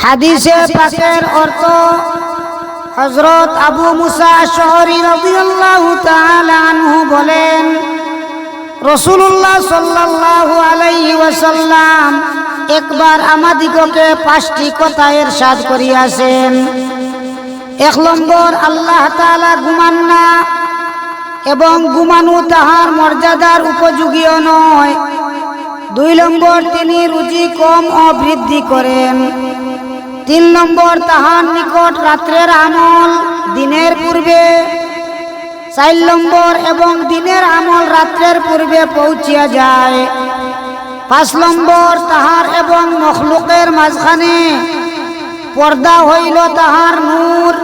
হাদিসে পাকের অর্থ হযরত আবু মুসা আশআরী রাদিয়াল্লাহু তাআলা আনহু বলেন, রাসূলুল্লাহ সাল্লাল্লাহু আলাইহি ওয়াসাল্লাম একবার আমাদিগকে 5টি কথা ইরশাদ করিয়াছেন। 1 নম্বর, আল্লাহ তাআলা ঘুমান না এবং ঘুমানো তাহার মর্যাদার উপযোগীও নয়। 2 নম্বর, তিনি রুজি কম ও বৃদ্ধি করেন। 3 নম্বর, তাহার নিকট রাত্রের আমল দিনের পূর্বে। 4 নম্বর, এবং দিনের আমল রাত্রের পূর্বে পৌঁছিয়া যায়। 5 নম্বর, তাহার এবং মখলুকের মাঝখানে পর্দা হইল তাহার নূর।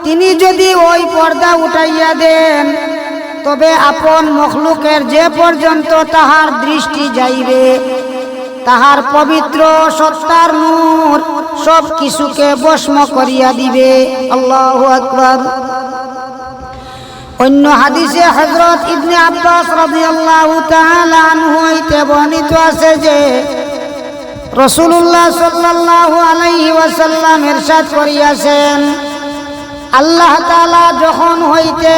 তিনি যদি ওই পর্দা উঠাইয়া দেন তবে আপন মখলুকের যে পর্যন্ত তাহার দৃষ্টি যাইবে তাহার পবিত্র সত্তার নূর সব কিছুকে ভস্ম করিয়া দিবে। আল্লাহু আকবার। অন্য হাদিসে হযরত ইবনে আব্বাস রাদিয়াল্লাহু তাআলা আনহু হইতে বর্ণিত আছে যে রাসূলুল্লাহ সাল্লাল্লাহু আলাইহি ওয়াসাল্লাম ইরশাদ করিয়াছেন, আল্লাহ তাআলা যখন হইতে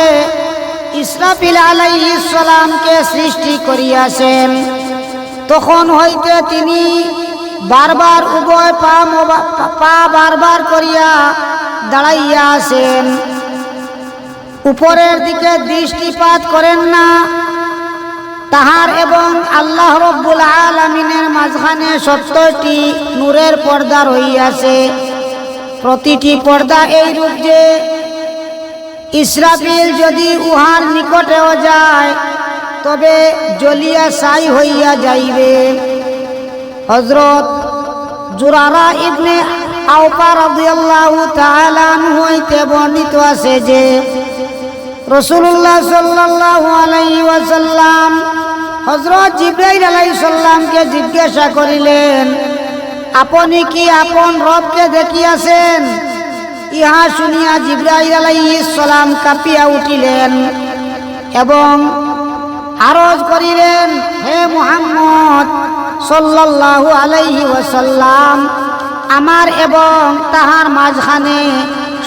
ইসরাফিল আলাইহিস সালামকে সৃষ্টি করিয়াছেন তখন হইতে তিনি বারবার উভয় পা বারবার করিয়া দাঁড়াইয়া আছেন, উপরের দিকে দৃষ্টিপাত করেন না। তাহার এবং আল্লাহ রব্বুল আলামিনের মাঝখানে 70টি নূরের পর্দা রহিয়াছে। প্রতিটি পর্দা এইরূপ যে ইসরাফিল যদি উহার নিকটেও যায় তবে জ্বলিয়া ছাই হইয়া যাইবে। হযরত জুরারা ইবনে আওফা রাদিয়াল্লাহু তাআলা আনহু হইতে বর্ণিত আছে যে রাসূলুল্লাহ সাল্লাল্লাহু আলাইহি ওয়াসাল্লাম হযরত জিবরাইল আলাইহিস সালামকে জিজ্ঞাসা করিলেন, আপনি কি আপন রবকে দেখিয়াছেন? ইহা শুনিয়া জিবরাইল আলাইহিস সালাম কাঁপিয়া উঠিলেন এবং আরজ করিলেন, হে মুহাম্মদ সাল্লাল্লাহু আলাইহি ওয়াসাল্লাম, আমার এবং তাহার মাঝখানে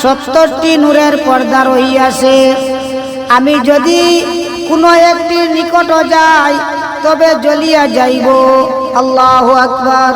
70টি নূরের পর্দা রহিয়াছে। আমি যদি কোনো একটির নিকট যাই তবে জ্বলিয়া যাইব। আল্লাহু আকবার।